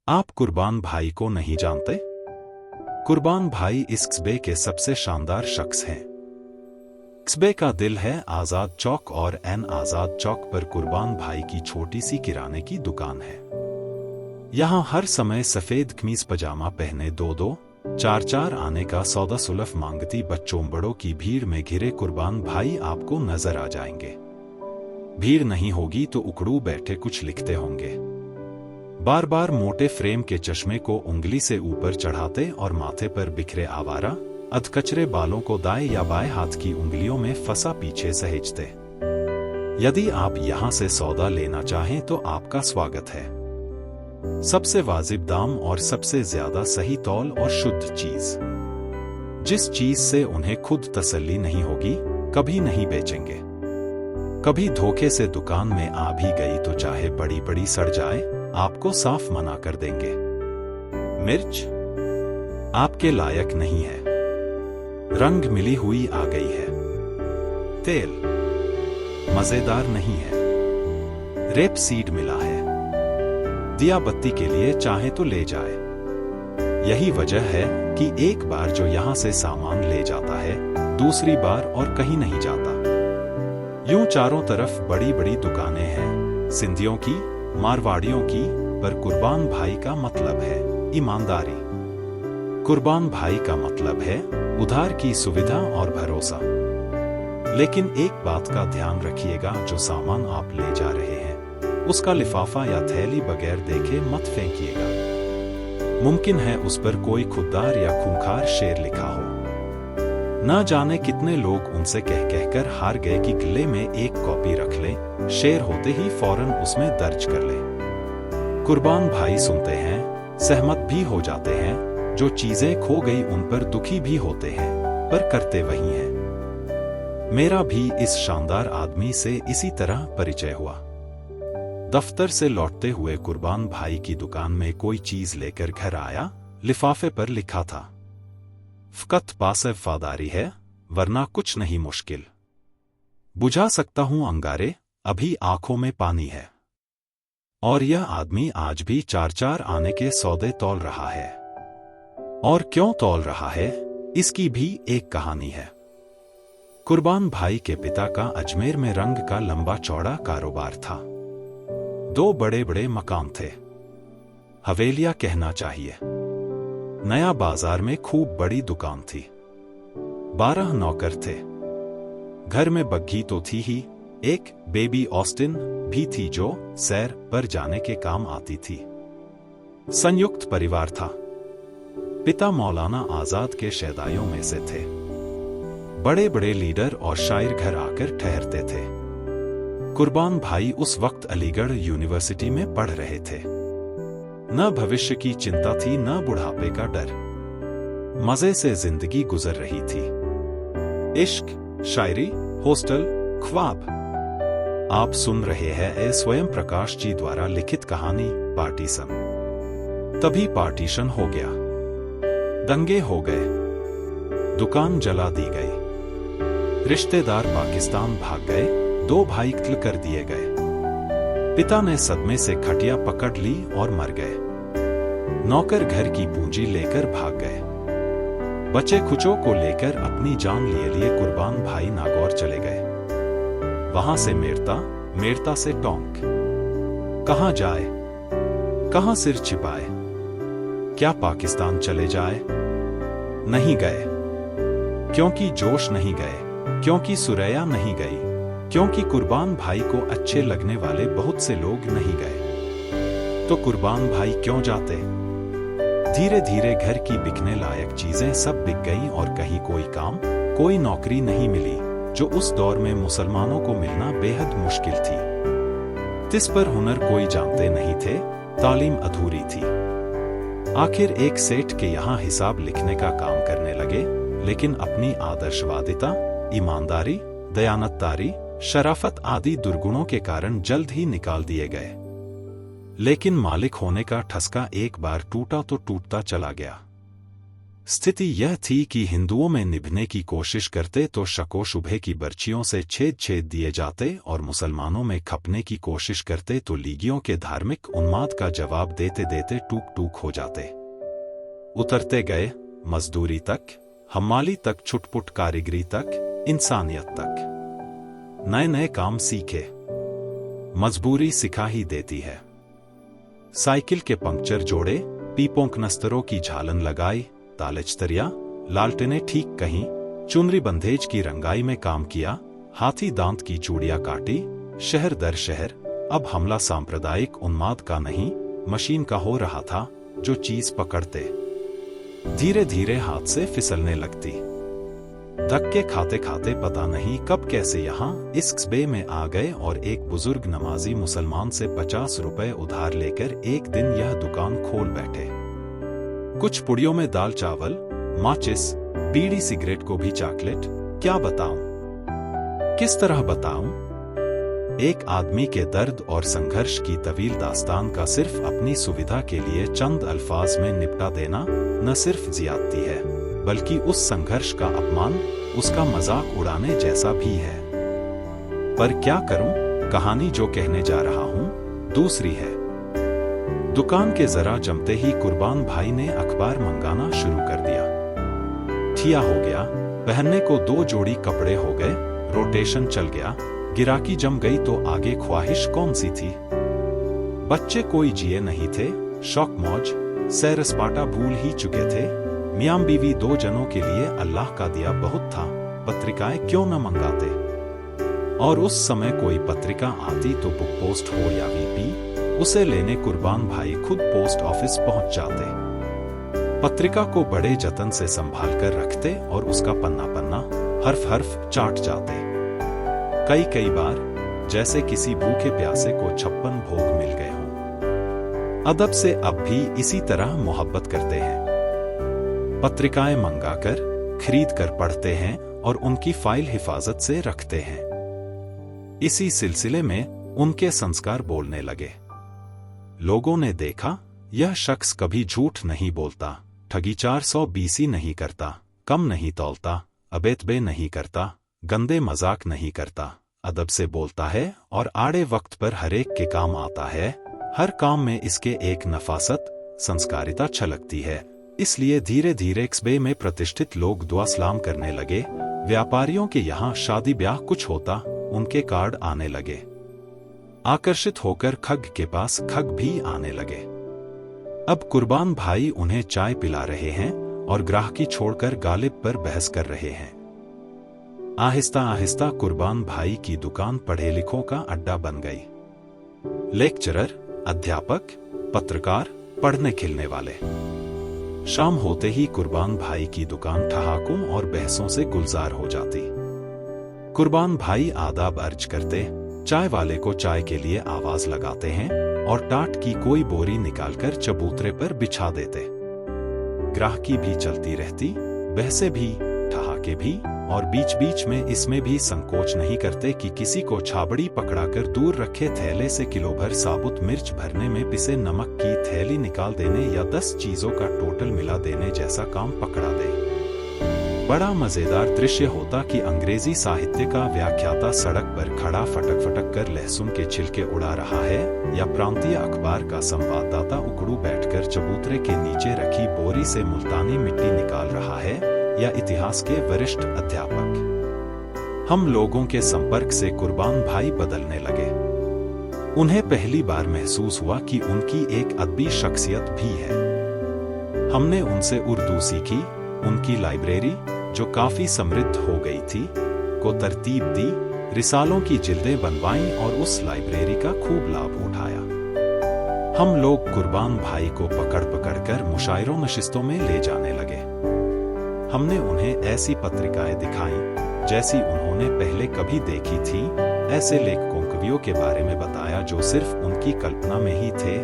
आप कुर्बान भाई को नहीं जानते? कुर्बान भाई इस कस्बे के सबसे शानदार शख्स हैं। कस्बे का दिल है आजाद चौक और एन आजाद चौक पर कुर्बान भाई की छोटी सी किराने की दुकान है। यहाँ हर समय सफेद कमीज पजामा पहने दो चार आने का सौदा सुलफ मांगती बच्चों बड़ों की भीड़ में घिरे कुर्बान भाई आपको नजर आ जाएंगे। भीड़ नहीं होगी तो उकड़ू बैठे कुछ लिखते होंगे। बार बार मोटे फ्रेम के चश्मे को उंगली से ऊपर चढ़ाते और माथे पर बिखरे आवारा अधकचरे बालों को दाएं या बाएं हाथ की उंगलियों में फंसा पीछे सहेजते। यदि आप यहां से सौदा लेना चाहें तो आपका स्वागत है। सबसे वाजिब दाम और सबसे ज्यादा सही तौल और शुद्ध चीज। जिस चीज से उन्हें खुद तसल्ली नहीं होगी कभी नहीं बेचेंगे। कभी धोखे से दुकान में आ भी गई तो चाहे बड़ी बड़ी सड़ जाए आपको साफ मना कर देंगे। मिर्च आपके लायक नहीं है, रंग मिली हुई आ गई है। तेल मजेदार नहीं है, रेप सीड मिला है। दिया बत्ती के लिए चाहे तो ले जाए। यही वजह है कि एक बार जो यहां से सामान ले जाता है दूसरी बार और कहीं नहीं जाता। यूं चारों तरफ बड़ी बड़ी दुकानें हैं, सिंधियों की, मारवाड़ियों की, पर कुर्बान भाई का मतलब है ईमानदारी। कुर्बान भाई का मतलब है उधार की सुविधा और भरोसा। लेकिन एक बात का ध्यान रखिएगा, जो सामान आप ले जा रहे हैं उसका लिफाफा या थैली बगैर देखे मत फेंकिएगा। मुमकिन है उस पर कोई खुददार या खूंखार शेर लिखा हो। ना जाने कितने लोग उनसे कह कहकर हार गए कि गले में एक कॉपी रख लें, शेर होते ही फौरन उसमें दर्ज कर लें। कुर्बान भाई सुनते हैं, सहमत भी हो जाते हैं, जो चीजें खो गई उन पर दुखी भी होते हैं, पर करते वही हैं। मेरा भी इस शानदार आदमी से इसी तरह परिचय हुआ। दफ्तर से लौटते हुए कुर्बान भाई की दुकान में कोई चीज लेकर घर आया। लिफाफे पर लिखा था, फकत पास वफादारी है वरना कुछ नहीं मुश्किल। बुझा सकता हूं अंगारे, अभी आंखों में पानी है। और यह आदमी आज भी चार आने के सौदे तौल रहा है। और क्यों तौल रहा है इसकी भी एक कहानी है। कुर्बान भाई के पिता का अजमेर में रंग का लंबा चौड़ा कारोबार था। 2 बड़े बड़े मकान थे, हवेलियां कहना चाहिए। नया बाजार में खूब बड़ी दुकान थी। 12 नौकर थे। घर में बग्घी तो थी ही, एक बेबी ऑस्टिन भी थी जो सैर पर जाने के काम आती थी। संयुक्त परिवार था। पिता मौलाना आजाद के शहदाइयों में से थे। बड़े बड़े लीडर और शायर घर आकर ठहरते थे। कुर्बान भाई उस वक्त अलीगढ़ यूनिवर्सिटी में पढ़ रहे थे। न भविष्य की चिंता थी न बुढ़ापे का डर। मजे से जिंदगी गुजर रही थी। इश्क, शायरी, हॉस्टल, ख्वाब। आप सुन रहे हैं स्वयं प्रकाश जी द्वारा लिखित कहानी पार्टीशन। तभी पार्टीशन हो गया। दंगे हो गए, दुकान जला दी गई, रिश्तेदार पाकिस्तान भाग गए, 2 भाई कत्ल कर दिए गए। पिता ने सदमे से खटिया पकड़ ली और मर गए। नौकर घर की पूंजी लेकर भाग गए। बचे खुचों को लेकर अपनी जान लिए कुर्बान भाई नागौर चले गए। वहां से मेरता से टोंक। कहां जाए, कहां सिर छिपाए? क्या पाकिस्तान चले जाए? नहीं गए, क्योंकि जोश नहीं गए, क्योंकि सुरैया नहीं गई, क्योंकि कुर्बान भाई को अच्छे लगने वाले बहुत से लोग नहीं गए। तो कुर्बान भाई क्यों जाते? धीरे धीरे घर की बिकने लायक चीजें सब बिक गईं और कहीं कोई काम, कोई नौकरी नहीं मिली, जो उस दौर में मुसलमानों को मिलना बेहद मुश्किल थी। तिस पर हुनर कोई जानते नहीं थे, तालीम अधूरी थी। आखिर एक सेठ के यहाँ हिसाब लिखने का काम करने लगे, लेकिन अपनी आदर्शवादिता, ईमानदारी, दयानतदारी, शराफत आदि दुर्गुणों के कारण जल्द ही निकाल दिए गए। लेकिन मालिक होने का ठसका एक बार टूटा तो टूटता चला गया। स्थिति यह थी कि हिंदुओं में निभने की कोशिश करते तो शको शुबहे की बर्छियों से छेद दिए जाते और मुसलमानों में खपने की कोशिश करते तो लीगियों के धार्मिक उन्माद का जवाब देते देते टूक टूक हो जाते। उतरते गए मजदूरी तक, हमाली तक, छुटपुट कारीगरी तक, इंसानियत तक। नए नए काम सीखे। मजबूरी सिखा ही देती है। साइकिल के पंक्चर जोड़े, पीपों कनस्तरों की झालन लगाई, तालेचतरिया लालटेने ठीक कहीं, चुनरी बंधेज की रंगाई में काम किया, हाथी दांत की चूड़ियां काटी, शहर दर शहर। अब हमला सांप्रदायिक उन्माद का नहीं, मशीन का हो रहा था, जो चीज पकड़ते धीरे धीरे हाथ से फिसलने लगती। धक्के खाते खाते पता नहीं कब कैसे यहाँ इस कस्बे में आ गए और एक बुजुर्ग नमाजी मुसलमान से 50 रुपए उधार लेकर एक दिन यह दुकान खोल बैठे। कुछ पुड़ियों में दाल चावल, माचिस, बीड़ी सिगरेट को भी चॉकलेट। क्या बताऊं, किस तरह बताऊं? एक आदमी के दर्द और संघर्ष की तवील दास्तान का सिर्फ अपनी सुविधा के लिए चंद अल्फाज में निपटा देना न सिर्फ जियादती है, बल्कि उस संघर्ष का अपमान, उसका मजाक उड़ाने जैसा भी है। पर क्या करूं, कहानी जो कहने जा रहा हूं दूसरी है। दुकान के जरा जमते ही कुर्बान भाई ने अखबार मंगाना शुरू कर दिया। ठिया हो गया, पहनने को 2 जोड़ी कपड़े हो गए, रोटेशन चल गया, गिराकी जम गई तो आगे ख्वाहिश कौन सी थी। बच्चे कोई जिए नहीं थे, शौक मौज सैर सपाटा भूल ही चुके थे। मियां बीवी 2 जनों के लिए अल्लाह का दिया बहुत था, पत्रिकाएं क्यों न मंगाते। और उस समय कोई पत्रिका आती तो बुक पोस्ट हो या वीपी, उसे लेने कुर्बान भाई खुद पोस्ट ऑफिस पहुंच जाते। पत्रिका को बड़े जतन से संभाल कर रखते और उसका पन्ना पन्ना, हर्फ हर्फ चाट जाते। कई बार जैसे किसी भूखे प्यासे को 56 भोग मिल गए हों। अदब से अब भी इसी तरह मोहब्बत करते हैं। पत्रिकाएं मंगाकर, खरीद कर पढ़ते हैं और उनकी फाइल हिफाजत से रखते हैं। इसी सिलसिले में उनके संस्कार बोलने लगे। लोगों ने देखा, यह शख्स कभी झूठ नहीं बोलता, ठगी 420 नहीं करता, कम नहीं तौलता, अबेतबे नहीं करता, गंदे मजाक नहीं करता, अदब से बोलता है और आड़े वक्त पर हरेक के काम आता है। हर काम में इसके एक नफासत, संस्कारिता छलकती है। इसलिए धीरे धीरे कस्बे में प्रतिष्ठित लोग दुआ सलाम करने लगे। व्यापारियों के यहाँ शादी ब्याह कुछ होता, उनके कार्ड आने लगे। आकर्षित होकर खग के पास खग भी आने लगे। अब कुर्बान भाई उन्हें चाय पिला रहे हैं और ग्राहकी छोड़कर गालिब पर बहस कर रहे हैं। आहिस्ता आहिस्ता कुर्बान भाई की दुकान पढ़े लिखों का अड्डा बन गई। लेक्चरर, अध्यापक, पत्रकार, पढ़ने खिलने वाले। शाम होते ही कुर्बान भाई की दुकान ठहाकों और बहसों से गुलजार हो जाती। कुर्बान भाई आदाब अर्ज करते, चाय वाले को चाय के लिए आवाज लगाते हैं और टाट की कोई बोरी निकालकर चबूतरे पर बिछा देते। ग्राहकी भी चलती रहती, बहसें भी, ठहाके भी, और बीच बीच में इसमें भी संकोच नहीं करते कि किसी को छाबड़ी पकड़ाकर दूर रखे थैले से किलो भर साबुत मिर्च भरने में पिसे नमक की थैली निकाल देने या 10 चीजों का टोटल मिला देने जैसा काम पकड़ा दे। बड़ा मजेदार दृश्य होता कि अंग्रेजी साहित्य का व्याख्याता सड़क पर खड़ा फटक फटक कर लहसुन के छिलके उड़ा रहा है, या प्रांतीय अखबार का संवाददाता उकड़ू बैठकर चबूतरे के नीचे रखी बोरी से मुल्तानी मिट्टी निकाल रहा है, या इतिहास के वरिष्ठ अध्यापक। हम लोगों के संपर्क से कुर्बान भाई बदलने लगे। उन्हें पहली बार महसूस हुआ कि उनकी एक अदबी शख्सियत भी है। हमने उनसे उर्दू सीखी, उनकी लाइब्रेरी, जो काफी समृद्ध हो गई थी, को तरतीब दी, रिसालों की जिल्दें बनवाईं और उस लाइब्रेरी का खूब लाभ उठाया। हम लोग कुर्बान भाई को पकड़ पकड़ कर मुशायरों नशिस्तों में ले जाने लगे। हमने उन्हें ऐसी पत्रिकाएं दिखाईं जैसी उन्होंने पहले कभी देखी थी, ऐसे लेखकों कवियों के बारे में बताया जो सिर्फ उनकी कल्पना में ही थे,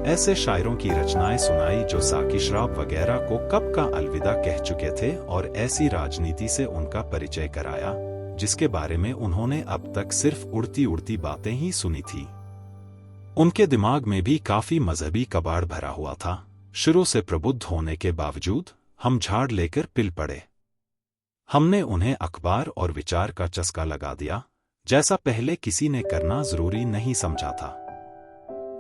ऐसे शायरों की रचनाएं सुनाई जो साकी शराब वगैरह को कब का अलविदा कह चुके थे, और ऐसी राजनीति से उनका परिचय कराया जिसके बारे में उन्होंने अब तक सिर्फ उड़ती उड़ती बातें ही सुनी थी। उनके दिमाग में भी काफी मजहबी कबाड़ भरा हुआ था। शुरू से प्रबुद्ध होने के बावजूद हम झाड़ लेकर पिल पड़े। हमने उन्हें अखबार और विचार का चस्का लगा दिया, जैसा पहले किसी ने करना जरूरी नहीं समझा था।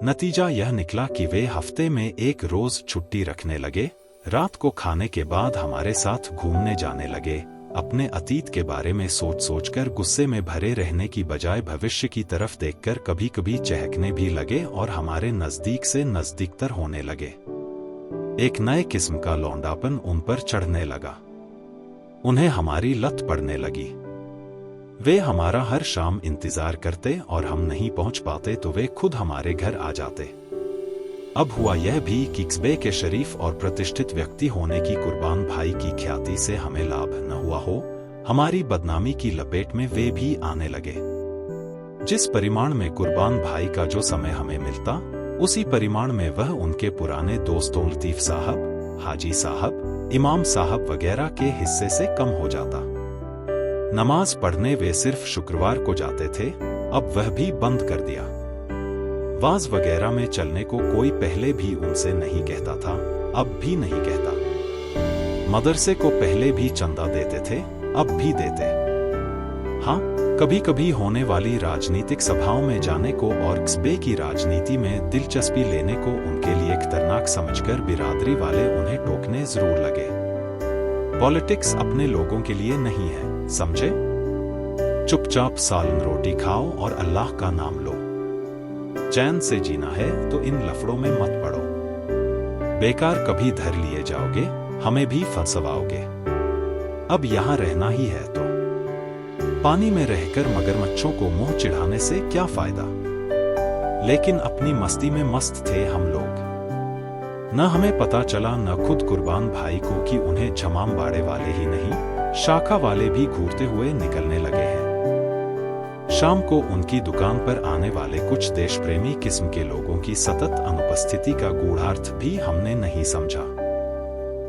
नतीजा यह निकला कि वे हफ्ते में एक रोज छुट्टी रखने लगे, रात को खाने के बाद हमारे साथ घूमने जाने लगे, अपने अतीत के बारे में सोच सोचकर गुस्से में भरे रहने की बजाय भविष्य की तरफ देखकर कभी कभी चहकने भी लगे और हमारे नजदीक से नजदीकतर होने लगे। एक नए किस्म का लौंडापन उन पर चढ़ने लगा। उन्हें हमारी लत पड़ने लगी। वे हमारा हर शाम इंतजार करते और हम नहीं पहुंच पाते तो वे खुद हमारे घर आ जाते। अब हुआ यह भी कि क्सबे के शरीफ और प्रतिष्ठित व्यक्ति होने की कुर्बान भाई की ख्याति से हमें लाभ न हुआ हो, हमारी बदनामी की लपेट में वे भी आने लगे। जिस परिमाण में कुर्बान भाई का जो समय हमें मिलता, उसी परिमाण में वह उनके पुराने दोस्तों लतीफ साहब, हाजी साहब, इमाम साहब वगैरह के हिस्से से कम हो जाता। नमाज पढ़ने वे सिर्फ शुक्रवार को जाते थे, अब वह भी बंद कर दिया। वाज वगैरह में चलने को कोई पहले भी उनसे नहीं कहता था, अब भी नहीं कहता। मदरसे को पहले भी चंदा देते थे, अब भी देते। हाँ, कभी कभी होने वाली राजनीतिक सभाओं में जाने को और क्सबे की राजनीति में दिलचस्पी लेने को उनके लिए खतरनाक समझकर बिरादरी वाले उन्हें टोकने जरूर लगे। पॉलिटिक्स अपने लोगों के लिए नहीं है, समझे? चुपचाप सालन रोटी खाओ और अल्लाह का नाम लो। चैन से जीना है तो इन लफड़ों में मत पड़ो। बेकार कभी धर लिए जाओगे, हमें भी फंसवाओगे। अब यहां रहना ही है तो पानी में रहकर मगरमच्छों को मुंह चिढ़ाने से क्या फायदा। लेकिन अपनी मस्ती में मस्त थे हम लोग। न हमें पता चला न खुद कुर्बान भाई को कि उन्हें झमाम बाड़े वाले ही नहीं, शाखा वाले भी घूरते हुए निकलने लगे हैं। शाम को उनकी दुकान पर आने वाले कुछ देशप्रेमी किस्म के लोगों की सतत अनुपस्थिति का गूढ़ार्थ भी हमने नहीं समझा।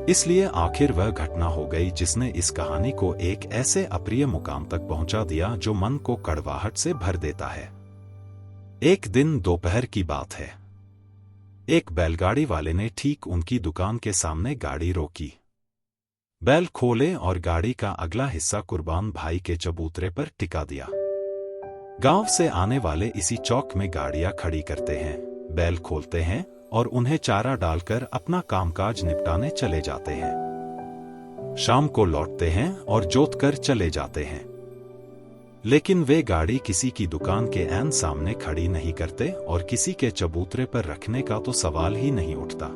इसलिए आखिर वह घटना हो गई जिसने इस कहानी को एक ऐसे अप्रिय मुकाम तक पहुंचा दिया जो मन को कड़वाहट से भर देता है। एक दिन दोपहर की बात है। एक बैलगाड़ी वाले ने ठीक उनकी दुकान के सामने गाड़ी रोकी। बैल खोले और गाड़ी का अगला हिस्सा कुर्बान भाई के चबूतरे पर टिका दिया। गांव से आने वाले इसी चौक में गाड़ियां खड़ी करते हैं, बैल खोलते हैं और उन्हें चारा डालकर अपना कामकाज निपटाने चले जाते हैं। शाम को लौटते हैं और जोत कर चले जाते हैं। लेकिन वे गाड़ी किसी की दुकान के ऐन सामने खड़ी नहीं करते और किसी के चबूतरे पर रखने का तो सवाल ही नहीं उठता।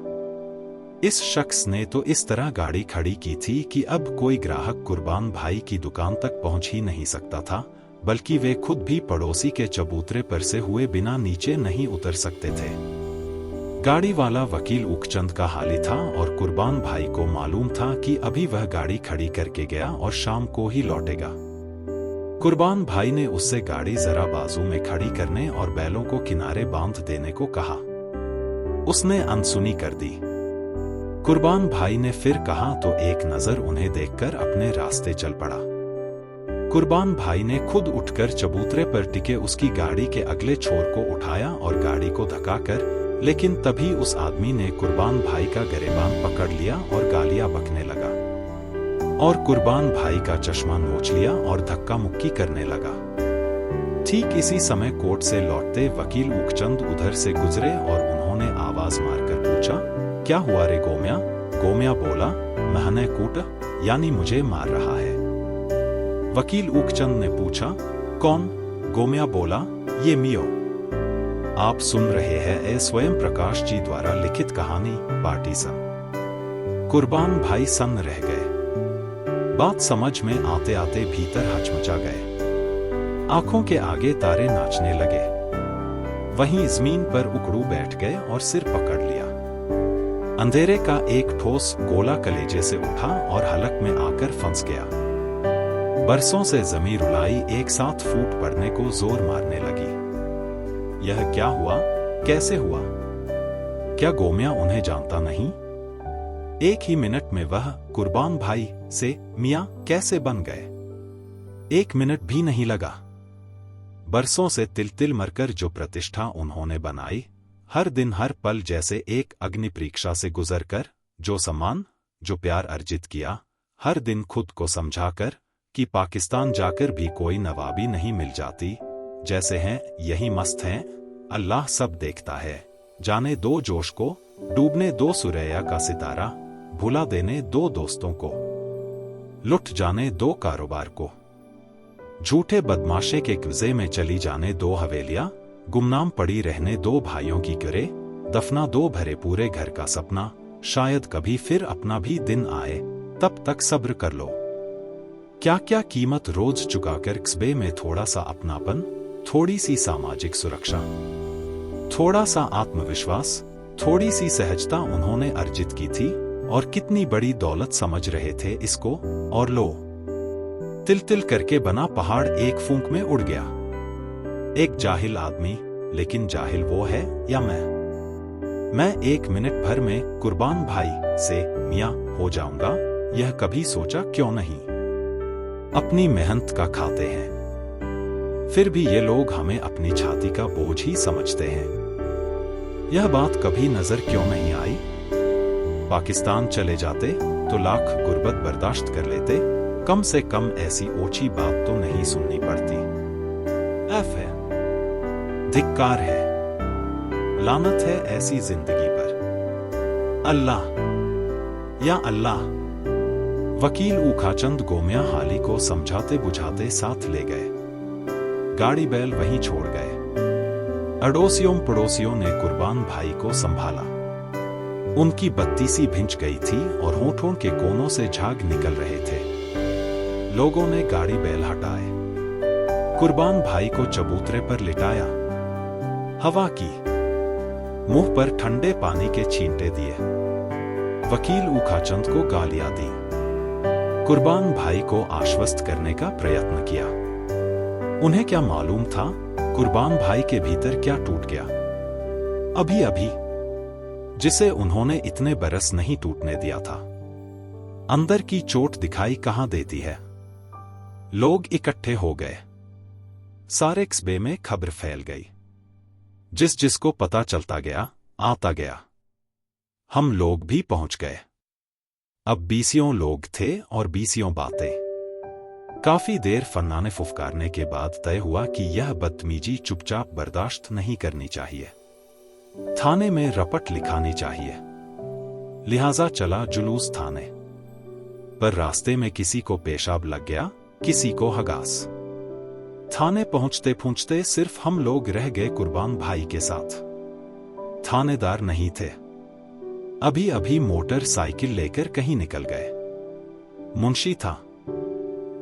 इस शख्स ने तो इस तरह गाड़ी खड़ी की थी कि अब कोई ग्राहक कुर्बान भाई की दुकान तक पहुंच ही नहीं सकता था, बल्कि वे खुद भी पड़ोसी के चबूतरे पर से हुए बिना नीचे नहीं उतर सकते थे। गाड़ी वाला वकील उकचंद का हाली था और कुर्बान भाई को मालूम था कि अभी वह गाड़ी खड़ी करके गया और शाम को ही लौटेगा। कुर्बान भाई ने उससे गाड़ी जरा बाजू में खड़ी करने और बैलों को किनारे बांध देने को कहा। उसने अनसुनी कर दी। कुर्बान भाई ने फिर कहा तो एक नजर उन्हें देखकर अपने रास्ते चल पड़ा। कुर्बान भाई ने खुद उठकर चबूतरे पर टिके उसकी गाड़ी के अगले छोर को उठाया और गाड़ी को धक्काकर, लेकिन तभी उस आदमी ने कुर्बान भाई का गिरेबान पकड़ लिया और गालियां बकने लगा और कुर्बान भाई का चश्मा नोच लिया और धक्का मुक्की करने लगा। ठीक इसी समय कोर्ट से लौटते वकील उकचंद उधर से गुजरे और उन्होंने आवाज मारकर पूछा, क्या हुआ रे गोम्या? गोम्या बोला, महने कूट, यानी मुझे मार रहा है। वकील उकचंद ने पूछा, कौन? गोम्या बोला, ये मियो। आप सुन रहे हैं स्वयं प्रकाश जी द्वारा लिखित कहानी पार्टीशन। कुर्बान भाई सन्न रह गए। बात समझ में आते आते भीतर हचमचा गए। आंखों के आगे तारे नाचने लगे। वहीं जमीन पर उकड़ू बैठ गए और सिर पकड़ लिया। अंधेरे का एक ठोस गोला कलेजे से उठा और हलक में आकर फंस गया। बरसों से जमी रुलाई एक साथ फूट पड़ने को जोर मारने लगी। यह क्या हुआ? कैसे हुआ? क्या गोम्या उन्हें जानता नहीं? एक ही मिनट में वह कुर्बान भाई से मियां कैसे बन गए? एक मिनट भी नहीं लगा। बरसों से तिल तिल मरकर जो प्रतिष्ठा उन्होंने बनाई, हर दिन हर पल जैसे एक अग्नि परीक्षा से गुजरकर जो सम्मान, जो प्यार अर्जित किया, हर दिन खुद को समझाकर कि पाकिस्तान जाकर भी कोई नवाबी नहीं मिल जाती, जैसे हैं यही मस्त हैं, अल्लाह सब देखता है, जाने दो जोश को, डूबने दो सुरैया का सितारा, भुला देने दो दोस्तों को, लुट जाने दो कारोबार को, झूठे बदमाशे के क्विज़े में चली जाने दो हवेलियां, गुमनाम पड़ी रहने दो भाइयों की करे, दफना दो भरे पूरे घर का सपना, शायद कभी फिर अपना भी दिन आए, तब तक सब्र कर लो। क्या क्या कीमत रोज चुकाकर क्स्बे में थोड़ा सा अपनापन, थोड़ी सी सामाजिक सुरक्षा, थोड़ा सा आत्मविश्वास, थोड़ी सी सहजता उन्होंने अर्जित की थी, और कितनी बड़ी दौलत समझ रहे थे इसको, और लो, तिल तिल करके बना पहाड़ एक फूंक में उड़ गया। एक जाहिल आदमी, लेकिन जाहिल वो है या मैं 1 मिनट भर में कुर्बान भाई से मियां हो जाऊंगा, यह कभी सोचा क्यों नहीं। अपनी मेहनत का खाते हैं, फिर भी ये लोग हमें अपनी छाती का बोझ ही समझते हैं। यह बात कभी नजर क्यों नहीं आई? पाकिस्तान चले जाते तो लाख गुर्बत बर्दाश्त कर लेते, कम से कम ऐसी ओछी बात तो नहीं सुननी पड़ती। ऐफ है, धिक्कार है, लानत है ऐसी जिंदगी पर। अल्लाह या अल्लाह। वकील ऊखाचंद गोमिया हाली को समझाते बुझाते साथ ले गए, गाड़ी बैल वहीं छोड़ गए। अड़ोसियों पड़ोसियों ने कुर्बान भाई को संभाला। उनकी बत्ती सी भिंच गई थी और होठों के कोनों से झाग निकल रहे थे। लोगों ने गाड़ी बैल हटाए, कुर्बान भाई को चबूतरे पर लिटाया, हवा की, मुंह पर ठंडे पानी के छींटे दिए। वकील ऊखाचंद को गालियां दी, कुर्बान भाई को आश्वस्त करने का प्रयत्न किया। उन्हें क्या मालूम था कुर्बान भाई के भीतर क्या टूट गया, अभी अभी, जिसे उन्होंने इतने बरस नहीं टूटने दिया था। अंदर की चोट दिखाई कहां देती है। लोग इकट्ठे हो गए, सारे क्स्बे में खबर फैल गई। जिसको पता चलता गया, आता गया। हम लोग भी पहुंच गए। अब 20 लोग थे और 20 बातें। काफी देर फन्नाने फुफकारने के बाद तय हुआ कि यह बदतमीजी चुपचाप बर्दाश्त नहीं करनी चाहिए, थाने में रपट लिखानी चाहिए। लिहाजा चला जुलूस थाने पर। रास्ते में किसी को पेशाब लग गया, किसी को हगास। थाने पहुंचते पहुंचते सिर्फ हम लोग रह गए कुर्बान भाई के साथ। थानेदार नहीं थे, अभी अभी मोटरसाइकिल लेकर कहीं निकल गए। मुंशी था,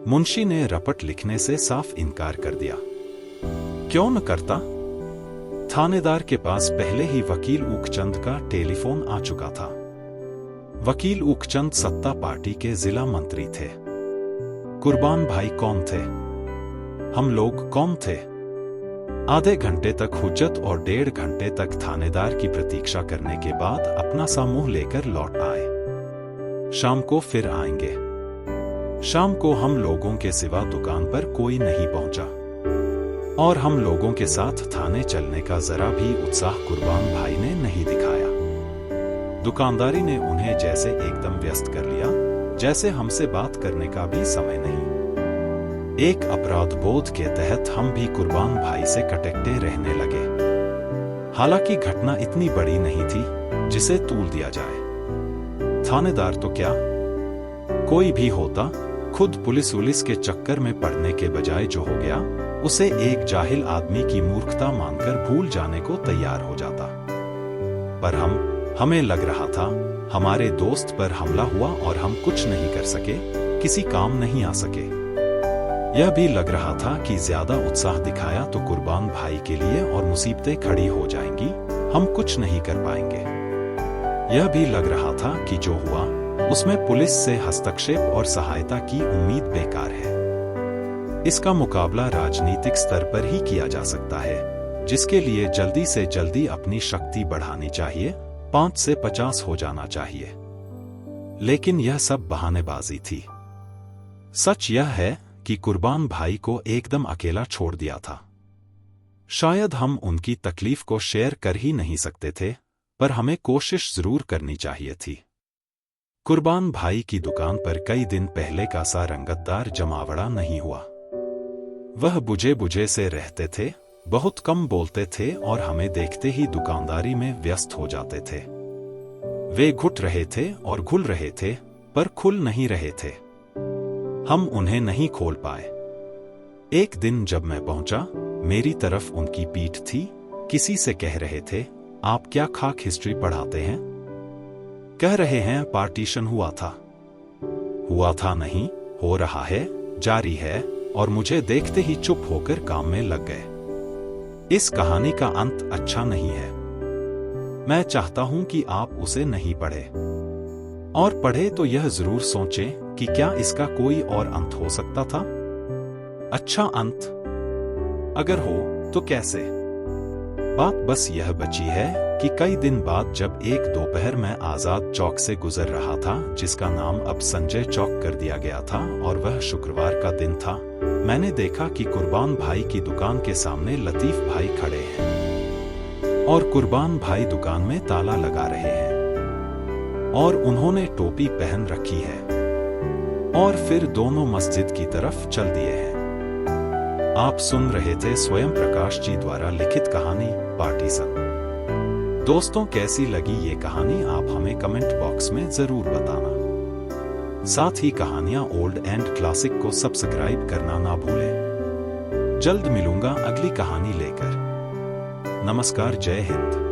मुंशी ने रपट लिखने से साफ इनकार कर दिया। क्यों न करता? थानेदार के पास पहले ही वकील ऊखचंद का टेलीफोन आ चुका था। वकील ऊखचंद सत्ता पार्टी के जिला मंत्री थे। कुर्बान भाई कौन थे? हम लोग कौन थे? आधे घंटे तक हुज्जत और 1.5 घंटे तक थानेदार की प्रतीक्षा करने के बाद अपना सा मुंह लेकर लौट आए। शाम को फिर आएंगे। शाम को हम लोगों के सिवा दुकान पर कोई नहीं पहुंचा, और हम लोगों के साथ थाने चलने का जरा भी उत्साह कुर्बान भाई ने नहीं दिखाया। दुकानदारी ने उन्हें जैसे एकदम व्यस्त कर लिया, जैसे हमसे बात करने का भी समय नहीं। एक अपराध बोध के तहत हम भी कुर्बान भाई से कटकते रहने लगे। हालांकि घटना इतनी बड़ी नहीं थी जिसे तूल दिया जाए। थानेदार तो क्या, कोई भी होता, खुद पुलिस उलिस के चक्कर में पड़ने के बजाय जो हो गया उसे एक जाहिल आदमी की मूर्खता मानकर भूल जाने को तैयार हो जाता। पर हमें लग रहा था हमारे दोस्त पर हमला हुआ और हम कुछ नहीं कर सके, किसी काम नहीं आ सके। यह भी लग रहा था कि ज्यादा उत्साह दिखाया तो कुर्बान भाई के लिए और मुसीबतें खड़ी हो जाएंगी, हम कुछ नहीं कर पाएंगे। यह भी लग रहा था कि जो हुआ उसमें पुलिस से हस्तक्षेप और सहायता की उम्मीद बेकार है। इसका मुकाबला राजनीतिक स्तर पर ही किया जा सकता है, जिसके लिए जल्दी से जल्दी अपनी शक्ति बढ़ानी चाहिए, 5 से 50 हो जाना चाहिए। लेकिन यह सब बहानेबाजी थी। सच यह है कि कुर्बान भाई को एकदम अकेला छोड़ दिया था। शायद हम उनकी तकलीफ को शेयर कर ही नहीं सकते थे, पर हमें कोशिश जरूर करनी चाहिए थी। कुर्बान भाई की दुकान पर कई दिन पहले का सा रंगतदार जमावड़ा नहीं हुआ। वह बुझे बुझे से रहते थे, बहुत कम बोलते थे और हमें देखते ही दुकानदारी में व्यस्त हो जाते थे। वे घुट रहे थे और घुल रहे थे, पर खुल नहीं रहे थे। हम उन्हें नहीं खोल पाए। एक दिन जब मैं पहुंचा, मेरी तरफ उनकी पीठ थी। किसी से कह रहे थे, आप क्या खाक हिस्ट्री पढ़ाते हैं? कह रहे हैं पार्टीशन हुआ था। हुआ था नहीं, हो रहा है, जारी है, और मुझे देखते ही चुप होकर काम में लग गए। इस कहानी का अंत अच्छा नहीं है। मैं चाहता हूं कि आप उसे नहीं पढ़े, और पढ़े तो यह जरूर सोचें कि क्या इसका कोई और अंत हो सकता था? अच्छा अंत अगर हो तो कैसे? बात बस यह बची है कि कई दिन बाद जब एक दोपहर में आजाद चौक से गुजर रहा था, जिसका नाम अब संजय चौक कर दिया गया था, और वह शुक्रवार का दिन था, मैंने देखा कि कुर्बान भाई की दुकान के सामने लतीफ भाई खड़े हैं और कुर्बान भाई दुकान में ताला लगा रहे हैं और उन्होंने टोपी पहन रखी है और फिर दोनों मस्जिद की तरफ चल दिए हैं। आप सुन रहे थे स्वयं प्रकाश जी द्वारा लिखित कहानी पार्टीशन। दोस्तों, कैसी लगी ये कहानी आप हमें कमेंट बॉक्स में जरूर बताना। साथ ही कहानियां ओल्ड एंड क्लासिक को सब्सक्राइब करना ना भूलें। जल्द मिलूंगा अगली कहानी लेकर। नमस्कार, जय हिंद।